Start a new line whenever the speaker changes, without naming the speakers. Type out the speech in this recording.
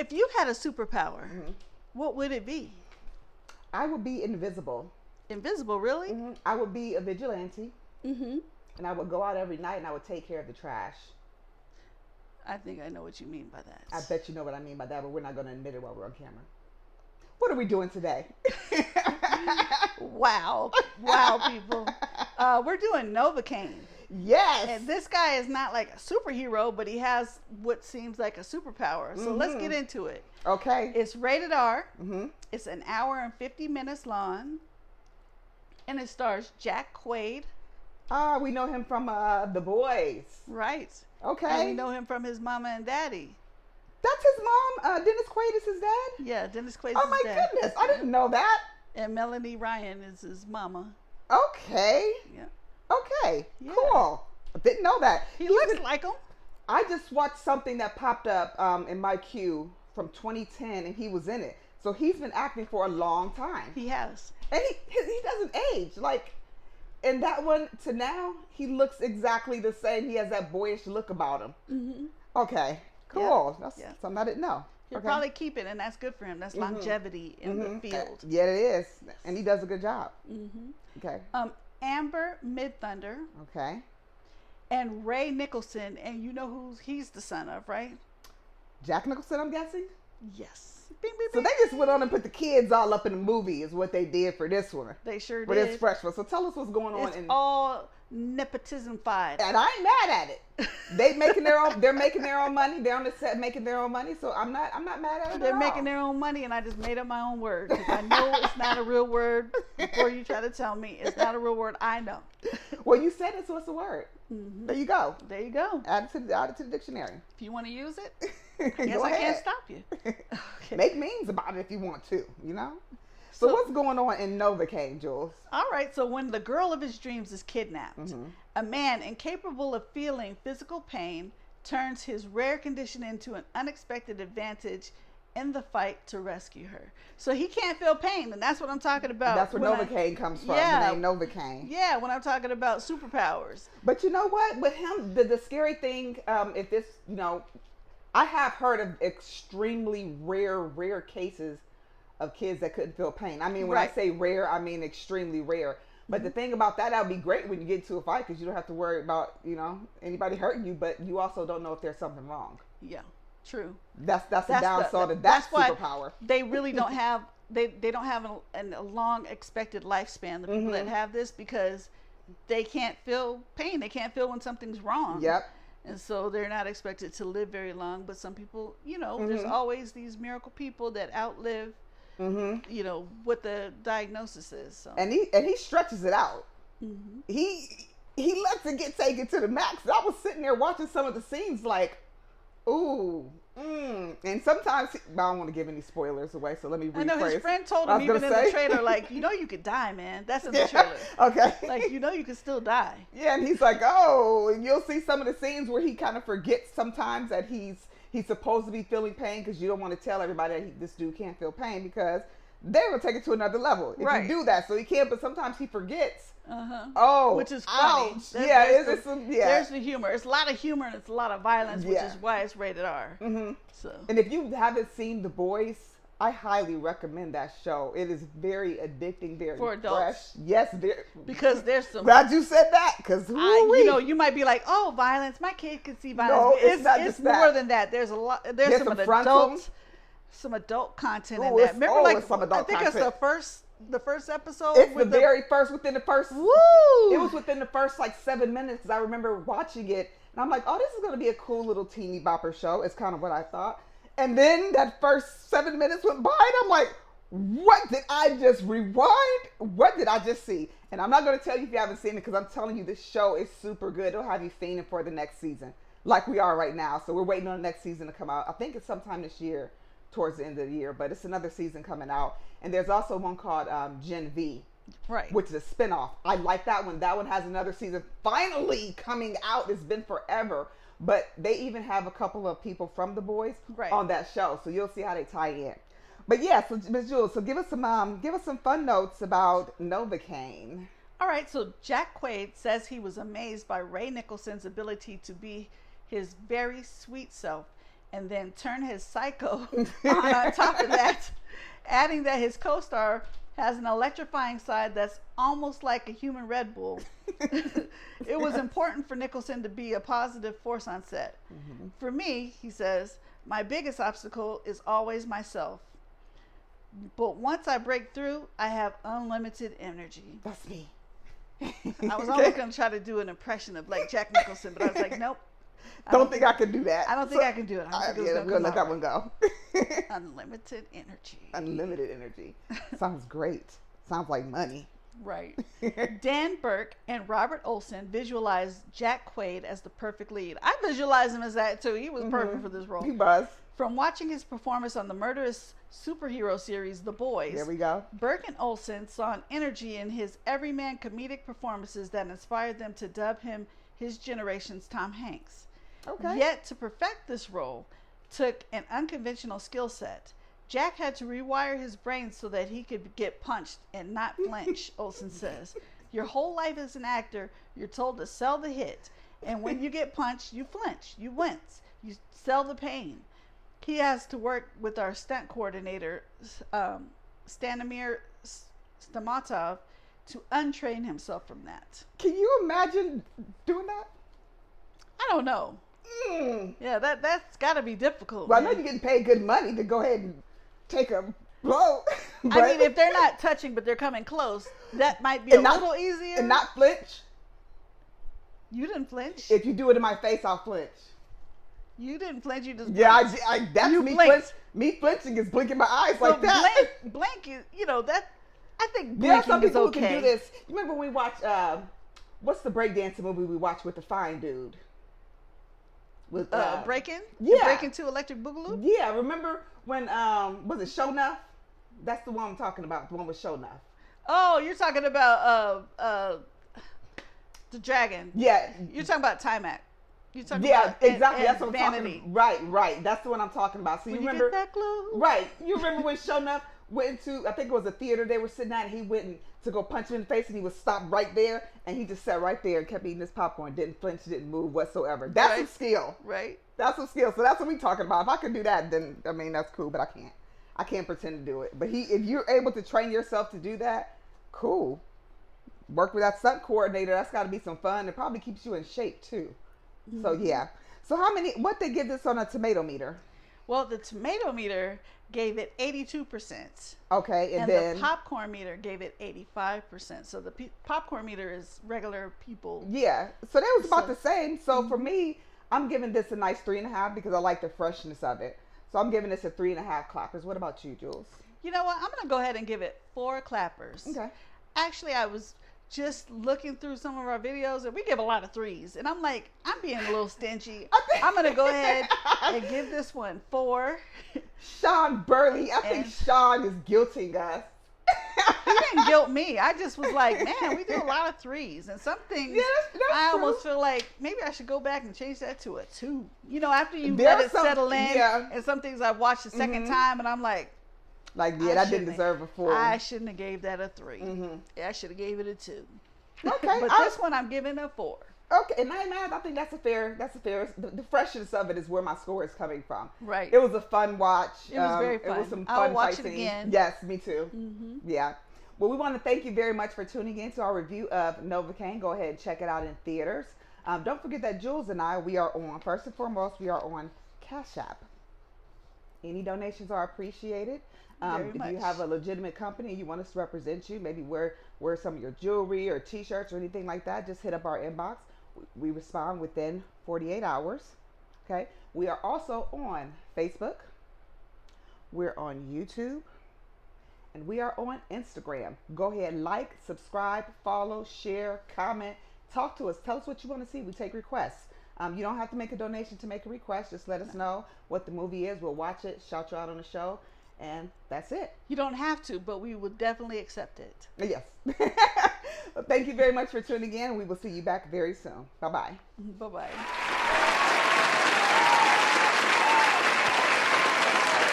If you had a superpower, what would it be?
I would be invisible.
Invisible, really?
I would be a vigilante. And I would go out every night and I would take care of the trash.
I think I know what you mean by that.
I bet you know what I mean by that, but we're not going to admit it while we're on camera. What are we doing today?
Wow, people. We're doing Novocain.
Yes.
And this guy is not like a superhero, but he has what seems like a superpower. So let's get into it.
Okay.
It's rated R. It's an hour and 50 minutes long. And it stars Jack Quaid.
We know him from The Boys.
Right.
Okay.
And we know him from his mama and daddy.
That's his mom? Dennis Quaid is his dad?
Yeah, Dennis Quaid is
his dad. Oh my goodness, I didn't know that.
And Melanie Ryan is his mama.
Okay.
Yeah.
Okay.
Yeah.
Cool. I didn't know that.
He looks like him.
I just watched something that popped up in my queue from 2010 and he was in it. So he's been acting for a long time.
He has.
And he doesn't age. Like, in that one to now, he looks exactly the same. He has that boyish look about him. Okay. Cool. That's something I didn't know.
He'll probably keep it, and that's good for him. That's longevity in the field.
Yeah, it is. And he does a good job. Okay.
Amber Midthunder.
Okay.
And Ray Nicholson, and you know who he's the son of, right?
Jack Nicholson, I'm guessing?
Yes. Bing, bing,
so
bing.
they just went on and put the kids all up in the movie is what they did for this one.
They sure
for
did.
For this fresh one. So tell us what's going on.
It's all nepotism-fied.
And I ain't mad at it. They're making their own money. They're on the set making their own money. So I'm not mad at it.
They're making their own money, and I just made up my own word because I know it's not a real word. Before you try to tell me it's not a real word, I know.
Well, you said it, so it's a word. There you go.
There you go.
Add it to the dictionary.
If you want to use it, I guess I can't stop you.
Okay. Make memes about it if you want to, you know? So what's going on in Novocain, Jules?
All right. So when the girl of his dreams is kidnapped, a man incapable of feeling physical pain turns his rare condition into an unexpected advantage in the fight to rescue her. So he can't feel pain, and that's what I'm talking about.
That's where Novocain comes from. The name Novocain.
Yeah, when I'm talking about superpowers.
But you know what? With him, the scary thing, if this, I have heard of extremely rare cases of kids that couldn't feel pain. I mean, when I say rare, I mean extremely rare. But the thing about that would be great when you get into a fight because you don't have to worry about, anybody hurting you, but you also don't know if there's something wrong. Yeah.
True.
That's the downside of that superpower.
They really don't have they don't have a long expected lifespan. The people that have this because they can't feel pain. They can't feel when something's wrong.
Yep.
And so they're not expected to live very long. But some people, there's always these miracle people that outlive, what the diagnosis is. So.
And he stretches it out. He lets it get taken to the max. I was sitting there watching some of the scenes like, ooh, and sometimes I don't want to give any spoilers away, so let me rephrase.
I know his friend told him even in the trailer, like, you could die, man. That's in the trailer.
Okay.
Like, you could still die.
Yeah, and he's like, oh, and you'll see some of the scenes where he kind of forgets sometimes that he's supposed to be feeling pain because you don't want to tell everybody that this dude can't feel pain because they're going to take it to another level if you do that. So he can't, but sometimes he forgets. Oh,
which is funny.
There's
the humor. It's a lot of humor and it's a lot of violence, which is why it's rated R. So,
and if you haven't seen The Boys, I highly recommend that show. It is very addicting, very
for adults.
Fresh. Yes,
because there's some.
Glad you said that, because
you might be like, oh, violence. My kid can see violence.
No, it's not just that.
More than that. There's a lot. There's some adult content in that. Remember, I think it's the first episode.
It's the very first, within the first.
Woo!
It was within the first 7 minutes because I remember watching it and I'm like, oh, this is going to be a cool little teeny bopper show. It's kind of what I thought. And then that first 7 minutes went by and I'm like, what did I just rewind? What did I just see? And I'm not going to tell you if you haven't seen it because I'm telling you this show is super good. It'll have you fiending for the next season like we are right now. So we're waiting on the next season to come out. I think it's sometime this year. Towards the end of the year, but it's another season coming out. And there's also one called Gen V, which is a spinoff. I like that one. That one has another season finally coming out. It's been forever, but they even have a couple of people from The Boys on that show, so you'll see how they tie in. But yeah, so Ms. Jules, so give us some fun notes about Novocain.
All right, so Jack Quaid says he was amazed by Ray Nicholson's ability to be his very sweet self and then turn his psycho on top of that, adding that his co-star has an electrifying side that's almost like a human Red Bull. It was important for Nicholson to be a positive force on set. Mm-hmm. For me, he says, my biggest obstacle is always myself. But once I break through, I have unlimited energy.
That's me.
I was almost going to try to do an impression of like Jack Nicholson, but I was like, nope.
Don't think I can do that.
I don't think I can do it. I think
we're going to let that one go.
Unlimited energy.
Unlimited energy. Sounds great. Sounds like money.
Right. Dan Burke and Robert Olson visualized Jack Quaid as the perfect lead. I visualized him as that too. He was perfect for this role.
He was.
From watching his performance on the murderous superhero series The Boys,
there we go.
Burke and Olson saw an energy in his everyman comedic performances that inspired them to dub him his generation's Tom Hanks.
Okay.
Yet to perfect this role took an unconventional skill set. Jack had to rewire his brain so that he could get punched and not flinch, Olson says. Your whole life as an actor, you're told to sell the hit. And when you get punched, you flinch, you wince, you sell the pain. He has to work with our stunt coordinator, Stanimir Stamatov, to untrain himself from that.
Can you imagine doing that?
I don't know. Yeah, that's got to be difficult.
Well, I know you're getting paid good money to go ahead and take a blow.
I mean, if they're not touching, but they're coming close, that might be little easier.
And not flinch.
You didn't flinch.
If you do it in my face, I'll flinch.
You didn't flinch. You just
that's
you
me. Me flinching is blinking my eyes
so
like that.
Blink is, that. I think blinking
there are some people
is okay.
who can do this. You remember when we watched what's the breakdancing movie we watched with the fine dude? With
Breaking?
Yeah.
Breaking to Electric Boogaloo?
Yeah, remember when was it Show Nuff? That's the one I'm talking about, the one with Show Nuff.
Oh, you're talking about the dragon.
Yeah.
You're talking about Timac. You're talking
about
exactly.
That's what I'm
Vanity.
talking about. Right. That's the one I'm talking about. So
when
you remember
you get that close?
Right. You remember when Show Nuff went into, I think it was a theater they were sitting at, and he went to go punch him in the face, and he was stopped right there, and he just sat right there and kept eating his popcorn, didn't flinch, didn't move whatsoever. That's some skill.
Right.
That's some skill. So that's what we're talking about. If I can do that, then I mean that's cool, but I can't. I can't pretend to do it. But if you're able to train yourself to do that, cool. Work with that stunt coordinator. That's got to be some fun. It probably keeps you in shape too. Mm-hmm. So yeah. So what they give this on a tomato meter?
Well, the tomato meter gave it 82%.
Okay, and
then the popcorn meter gave it 85%. So the popcorn meter is regular people.
Yeah. So that was about the same. So for me, I'm giving this a nice 3.5 because I like the freshness of it. So I'm giving this a 3.5 clappers. What about you, Jules?
You know what? I'm going to go ahead and give it 4 clappers.
Okay.
Actually, I was just looking through some of our videos and we give a lot of 3s. And I'm like, I'm being a little stingy. I'm going to go ahead and give this one 4.
Sean Burley. I think Sean is guilting us.
He didn't guilt me. I just was like, man, we do a lot of 3s. And some things, I almost feel like maybe I should go back and change that to a 2. After you let it settle in. Yeah. And some things I've watched a second time and I'm like,
that didn't deserve a 4.
I shouldn't have gave that a 3. Mm-hmm. Yeah, I should have gave it a 2.
Okay.
But this one I'm giving a 4.
Okay, and I think that's a fair. The freshness of it is where my score is coming from.
Right.
It was a fun watch.
It was very fun.
It was some fun
I'll watch
fight
it again.
Scenes. Yes, me too.
Mm-hmm.
Yeah. Well, we want to thank you very much for tuning in to our review of Novocain. Go ahead and check it out in theaters. Don't forget that Jules and I, we are on, first and foremost, we are on Cash App. Any donations are appreciated. If you have a legitimate company and you want us to represent you, maybe wear some of your jewelry or t-shirts or anything like that, just hit up our inbox. We respond within 48 hours. Okay. We are also on Facebook. We're on YouTube. And we are on Instagram. Go ahead, like, subscribe, follow, share, comment, talk to us. Tell us what you want to see. We take requests. You don't have to make a donation to make a request. Just let us know what the movie is. We'll watch it, shout you out on the show, and that's it.
You don't have to, but we would definitely accept it.
Yes. Well, thank you very much for tuning in. We will see you back very soon. Bye-bye.
Bye-bye.